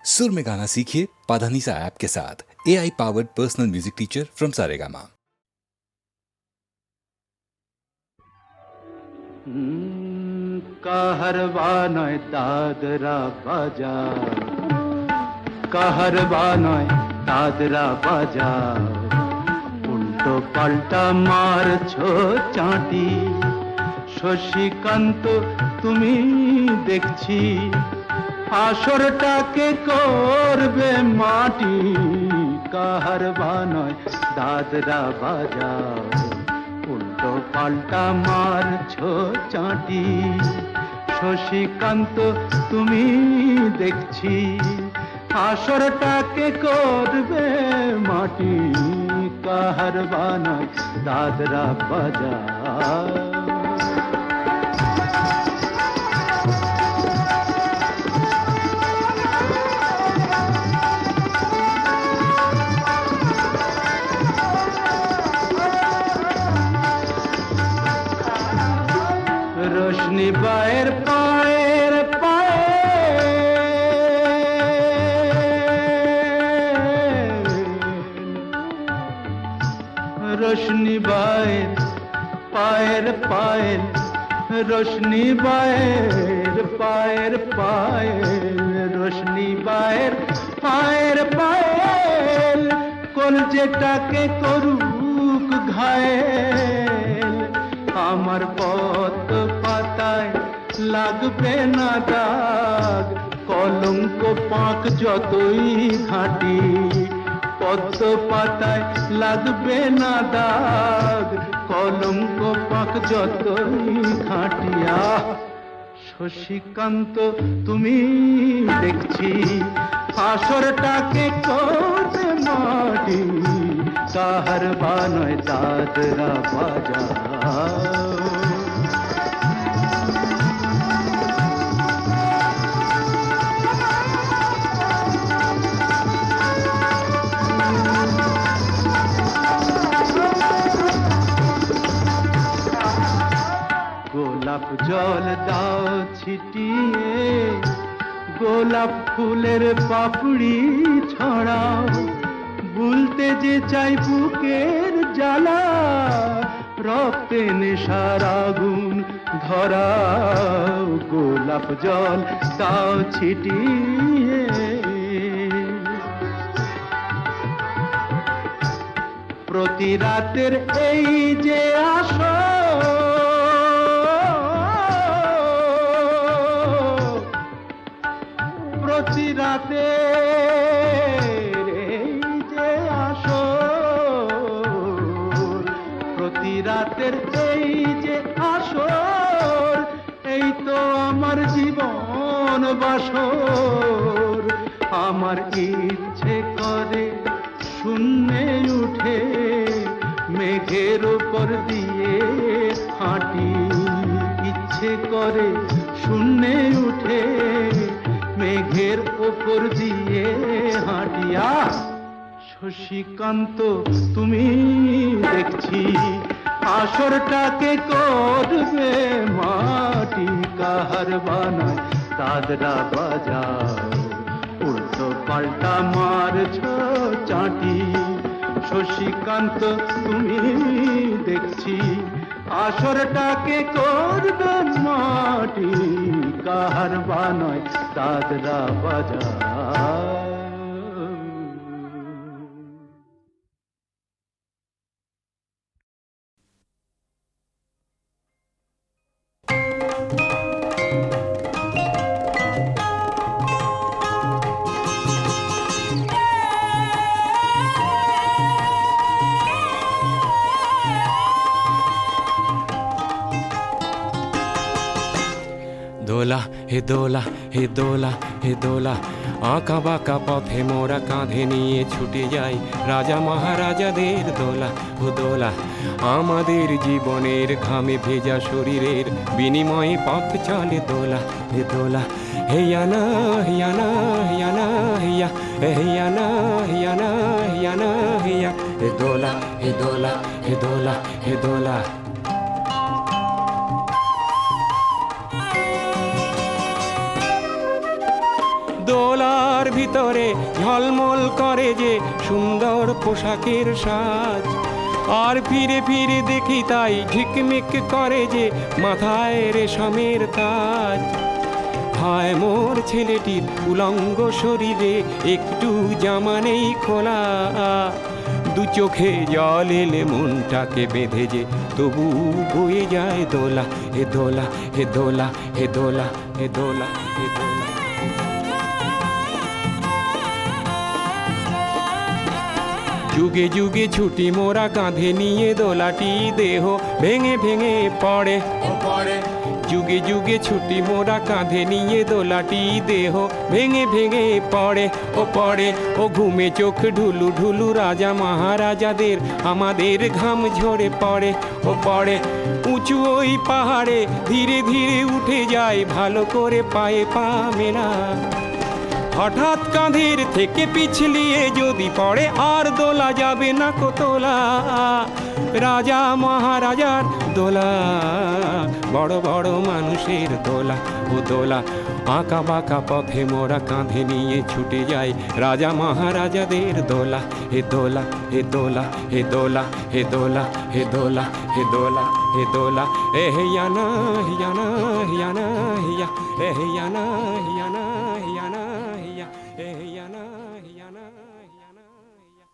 सुर में गाना सीखिए पाधानीसा ऐप के साथ। AI powered personal music teacher from Saregama. Kaharwa নয় দাদরা বাজার, কাহারবা নয় দাদরা বাজার, উল্টো পাল্টা মারছো চাঁটি। শশীকান্ত তুমি দেখছি আসরটাকে করবে মাটি। কাহারবা নয় দাদরা বাজার, উল্টো পাল্টা মারছো চাঁটি। শশীকান্ত তুমি দেখছি আসরটাকে করবে মাটি। কাহারবা নয় দাদরা বাজার। রোশনি বায়ের পায়ের পায়ে রোশনি বায়ের পায়ের পায়ের রোশনি বায়ের পায়ের পায়ের রোশনি বায়ের পায়ের পায়ের কলজেটাকে করুক ঘায়েল। আমার পদ্ম পাতায় লাগবে না দাগ, কলঙ্ক পাক যতই ঘাঁটি। পদ্ম পাতায় লাগবে না দাগ, কলঙ্ক পাক যতই ঘাঁটিয়া। শশীকান্ত তুমি দেখছি আসরটাকে করবে মাটি। কাহারবা নয় দাদরা বাজার। গোলাপ জল দাও ছিটিয়ে, গোলাপ ফুলের পাপড়ি ছড়াও। ভুলতে যে চাই বুকের জ্বালা, রক্তে নেশার আগুন ধরাও। গোলাপ জল দাও ছিটিয়ে, প্রতি রাতের এই যে আসর, প্রতি রাতের এই যে আসর, প্রতি রাতের এই যে আসর, এই তো আমার জীবন বাসর। আমার ইচ্ছে করে শূন্যে উঠে মেঘের উপর দিয়ে হাঁটি। ইচ্ছে করে শূন্যে উঠে মেঘের উপর দিয়ে হাঁটিয়া। শশীকান্ত তুমি দেখছি আসরটাকে করবে মাটি। কাহারবা নয় দাদরা বাজার, উল্টো পাল্টা মারছো চাঁটি। শশীকান্ত তুমি দেখছি আসরটাকে করবে মাটি। কাহারবা নয় দাদরা বাজার। দোলা হে দোলা হে দোলা হে দোলা, আঁকা বাঁকা পথে মোরা কাঁধে নিয়ে ছুটে যাই রাজা মহারাজাদের দোলা। ও দোলা আমাদের জীবনের ঘামে ভেজা শরীরের বিনিময়ে পথ চলে দোলা। হে দোলা হেয়ানা হেয়ানা হেয়ানা হেয়া, হেয়ানা হেয়ানা হেয়ানা হেয়া। হে দোলা হে দোলা হে দোলা হে দোলা। দোলা তার ভিতরে ঝলমল করে যে সুন্দর পোশাকের সাজ। আর ফিরে ফিরে দেখি তাই ঝিকমিক করে যে মাথায় রেশমের তাজ। হায় মোর ছেলেটির উলঙ্গ শরীরে একটু জামা নেই খোলা, দু চোখে জল এলে মনটাকে বেঁধে যে তবু বয়ে যায় দোলা, হে দোলা হে দোলা হে দোলা হে দোলা হে দোলা। যুগে যুগে ছুটি মোরা কাঁধে নিয়ে দোলাটি দেহ ভেঙে ভেঙে পড়ে পড়ে। যুগে যুগে ছুটি মোরা কাঁধে নিয়ে দোলাটি দেহ ভেঙে ভেঙে পড়ে পড়ে। ও ঘুমে চোখ ঢুলু ঢুলু রাজা মহারাজাদের আমাদের ঘাম ঝরে পড়ে পড়ে। উঁচু ওই পাহাড়ে ধীরে ধীরে উঠে যায় ভালো করে পায়ে পা মেলা। হঠাৎ কাঁধের থেকে পিছলিয়ে যদি পড়ে আর দোলা যাবে না কো তোলা। রাজা মহারাজার দোলা, বড় বড় মানুষের দোলা ও দোলা। আঁকা বাঁকা পথে মোরা কাঁধে নিয়ে ছুটে যাই রাজা মহারাজাদের দোলা, হে দোলা হে দোলা হে দোলা হে দোলা হে দোলা হে দোলা হে দোলা। এ হিয়ানা হিয়ানা হিয়ানা হিয়া, এ হিয়ানা হিয়ানা হিয়ানা হিয়া, এ হিয়ানা হিয়ানা হিয়ানা হিয়া।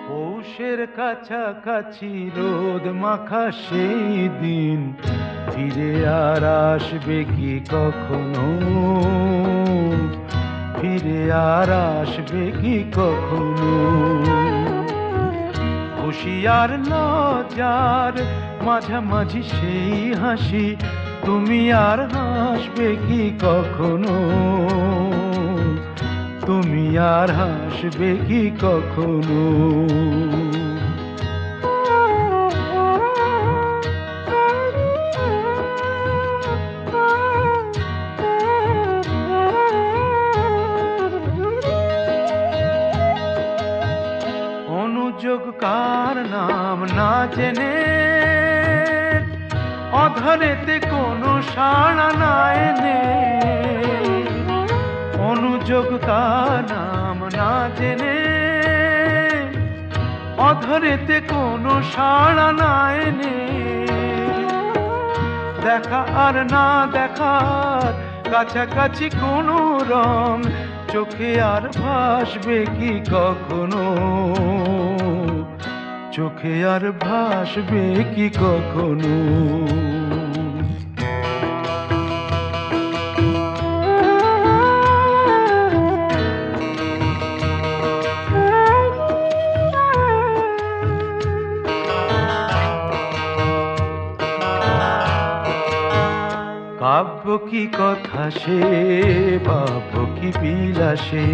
পৌষের কাছাকাছি রোদ মাখা সেই দিন ফিরে আর আসবে কি কখনো, ফিরে আর আসবে কি কখনো। খুশি আর লজ্জার মাঝামাঝি সেই হাসি, তুমি আর হাসবে কি কখনো, তুমি আর হাসবে কি কখনো। অনুযোগ কার নাম না জেনে অধরেতে কোনো সাড়া না এনে, অনুযোগ কার নাম না জেনে অধরেতে কোনো সাড়া না এনে। দেখা আর না দেখার কাছাকাছি কোনো রং চোখে আর ভাসবে কি কখনো, চোখে আর ভাসবে কি কখনো। কাব্য কি কথা সে, ভাব কি বিলাসে,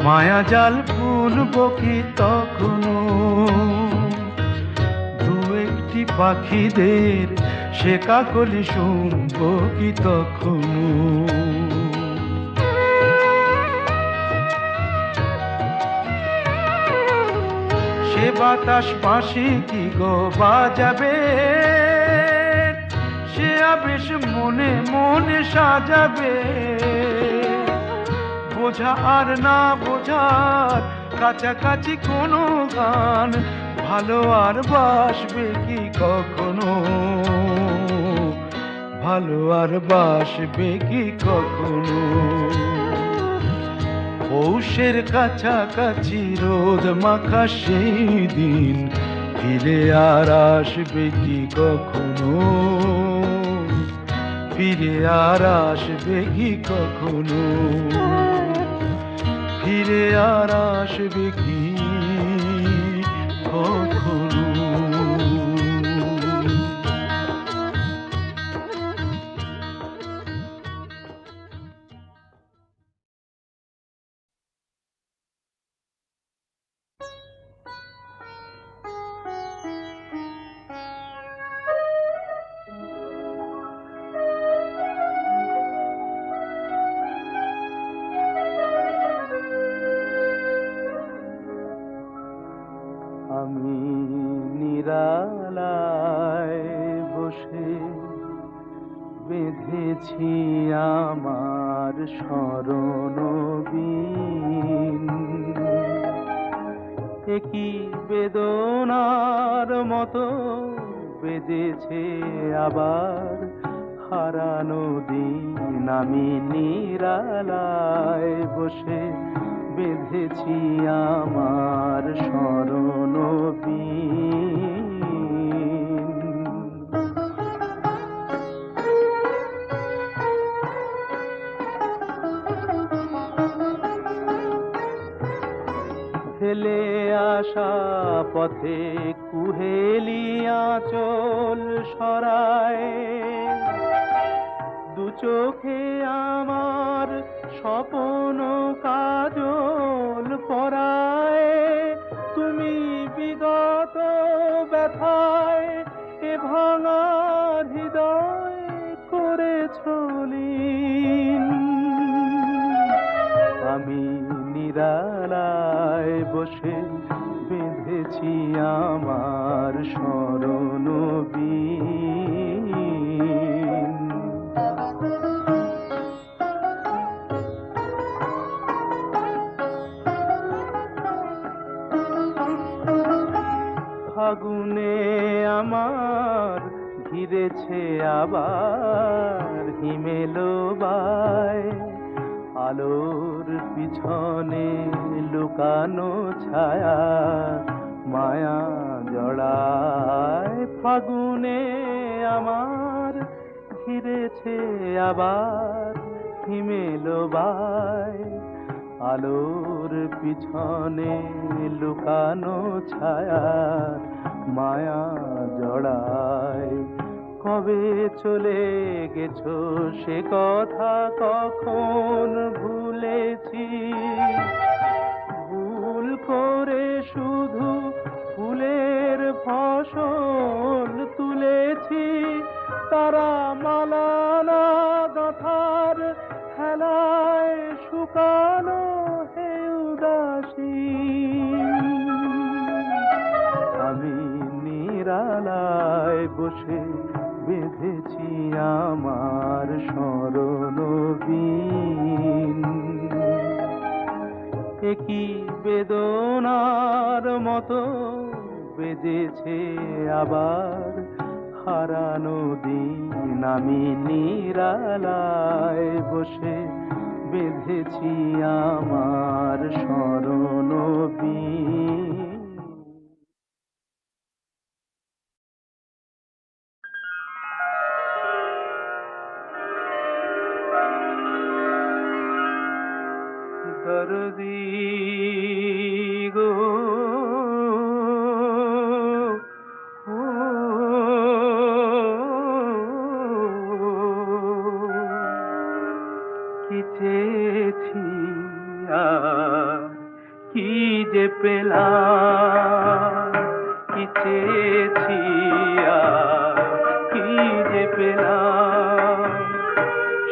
মায়া জাল বুনব কি তখনো। দু একটি পাখিদের সে কাকলি শুনব কি তখনো। সে বাতাস পাশি কি গো বাজাবে, সে আবেশ মনে মনে সাজাবে। বোঝা আর না বোঝার কাছাকাছি কোনো গান ভালো আর বাসবে কি কখনো, ভালো আর বাসবে কি কখনো। পৌষের কাছাকাছি রোদ মাখা সেই দিন ফিরে আর আসবে কি কখনো, ফিরে আর আসবে কি কখনো, ফিরে আর আসবে কি কখনো। বেঁধেছি আমার স্মরণ বীণ। একই বেদনার মতো বেজেছে আবার হারানো দিন। আমি নিরালায় বসে বেঁধেছি আমার স্মরণ বীণ। ফেলে আসা পথে কুহেলিয়া চল সরায়, দু চোখে আমার স্বপন কাজল পরায়। তুমি বিগত ব্যথায় এ ভাঙা হৃদয় করেছ লীন। আমি নিরালায় বসে বেঁধেছি আমার স্মরণ বীণ। ফাগুনে আমার ঘিরেছে আবার হিমেলো বায়। আলোর পিছনে লুকানো ছায়া মায়া জড়ায়। ফাগুনে আমার ঘিরেছে আবার হিমেলো বায়। আলোর পিছনে লুকানো ছায়া মায়া জড়ায়। কবে চলে গেছো সে কথা কখন ভুলেছি। ভুল করে শুধু ফুলের ফসল তুলেছি। তারা মালানা গাথার খেলায় শুকানো হে উদাসী। আমি নিরালায় বসে বেঁধেছি আমার স্মরণ বীণ। একই বেদনার মতো বেজেছে আবার হারানো দিন। আমি নিরালায় বসে বেঁধেছি আমার স্মরণ বীণ। দরদি গো ও, কি চেয়েছি আর কি যে পেলাম। কি চেয়েছি আর কি যে পেলাম।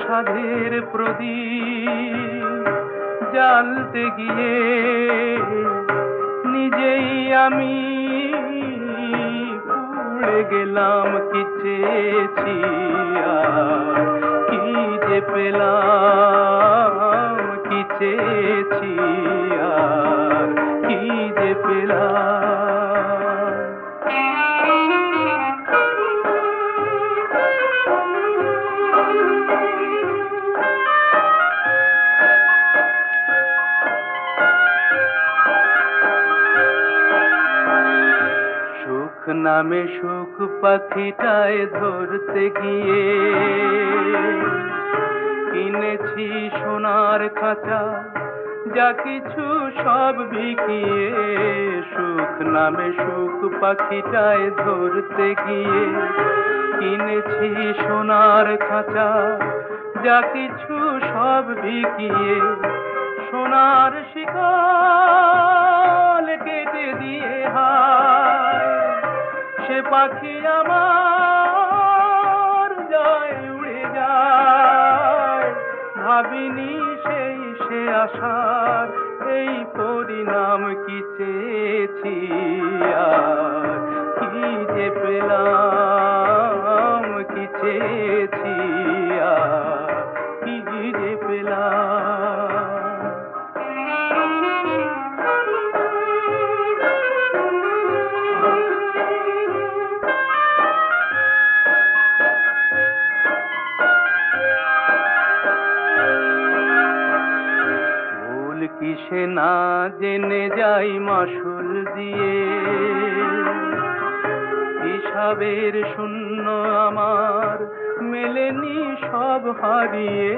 সাধের প্রদীপ জ্বালতে গিয়ে নিজেই আমি পুড়ে গেলাম। কি চেয়েছি আর কি যে পেলাম। কি চেয়েছি আর কি যে পেলাম। সুখ নামে সুখ পাখিটায় ধরতে গিয়ে কিনেছি সোনার খাঁচা যা কিছু সব বিকিয়ে। সুখ নামে সুখ পাখিটায় ধরতে গিয়ে কিনেছি সোনার খাঁচা যা কিছু সব বিকিয়ে। সোনার শিকল কেটে দিয়ে হায় সে পাখি আমার যায় উড়ে যায়। ভাবিনি সেই সে আশার এই পরিণাম। কি চেয়েছি আর কি যে পেলাম। কি চেয়েছি আর কিসে না জেনে যাই মাসুল দিয়ে, হিসাবের শূন্য আমার মেলেনি সব হারিয়ে।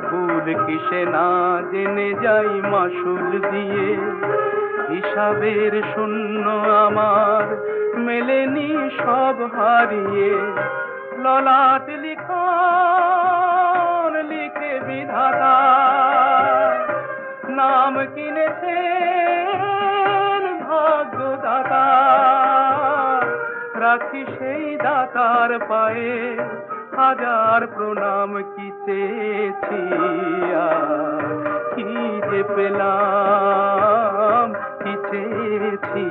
ভুল কিসে না জেনে যাই মাসুল দিয়ে, হিসাবের শূন্য আমার মেলেনি সব হারিয়ে। ললাট লিখন লিখে বিধাতা নাম কিনেছেন ভাগ্যদাতা। রাখি সেই দাতার পায়ে হাজার প্রণাম, কি চেয়েছি আর কি যে পেলাম, কি চেয়েছি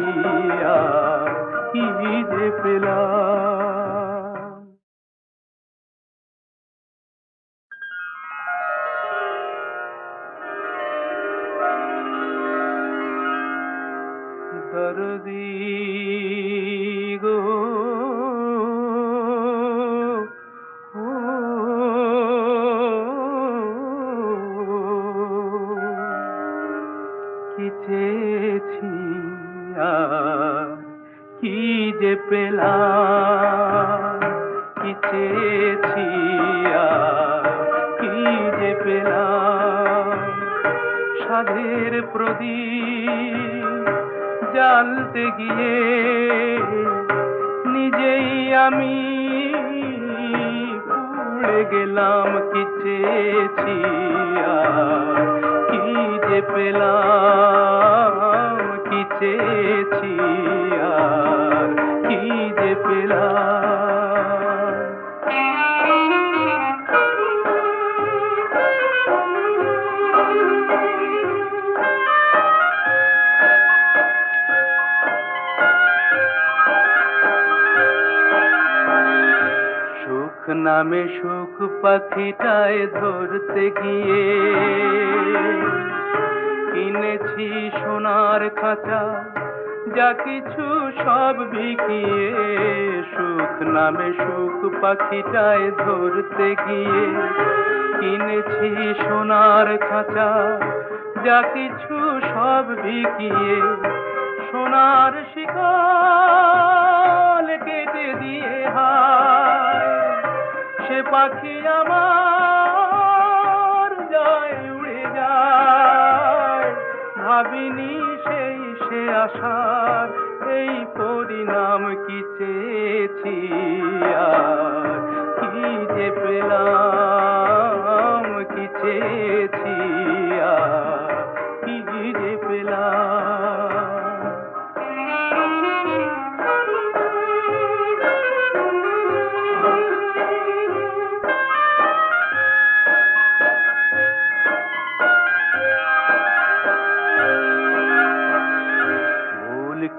আর কি যে পেলাম। দরদি গো ও, কি চেয়েছি আর কি যে পেলাম, কি চেয়েছি আর কি যে পেলাম। সাধের প্রদীপ জ্বালতে গিয়ে নিজেই আমি পুড়ে গেলাম। কি চেয়েছি আর কি যে পেলাম, কি চেয়েছি আর কি যে পেলাম। সুখ নামে সুখ পাখিটায় ধরতে গিয়ে কিনেছি সোনার খাঁচা, যা কিছু সব বিকিয়ে। সুখ নামে সুখ পাখিটায় ধরতে গিয়ে কিনেছি সোনার খাঁচা, যা কিছু সব বিকিয়ে। সোনার শিকল কেটে দিয়ে হায় সে পাখি আমার যায় উড়ে যায়। ভাবিনি সেই সে আশার এই পরিণাম। কি চেয়েছি আর কি যে পেলাম, কি চেয়েছি আর কি যে পেলাম।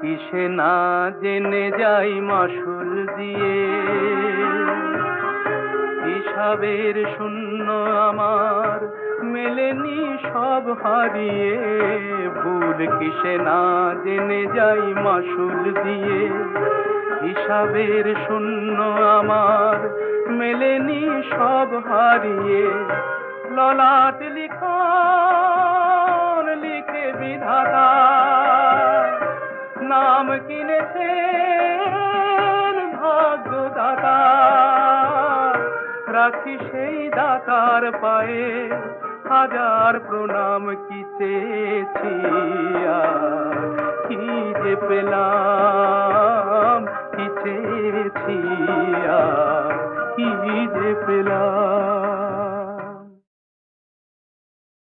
কিসে না জেনে যাই মাসুল দিয়ে, হিসাবের শূন্য আমার মেলেনি সব হারিয়ে। ভুল কিসে না জেনে যাই মাসুল দিয়ে, হিসাবের শূন্য আমার মেলেনি সব হারিয়ে। ললাট লিখন লিখে বিধাতা নাম কিনেছেন ভাগ্যদাতা। রাখি সেই দাতার পায়ে হাজার প্রণাম, কি চেয়েছি আর কি যে পেলাম, কি চেয়েছি আর কি যে পেলাম।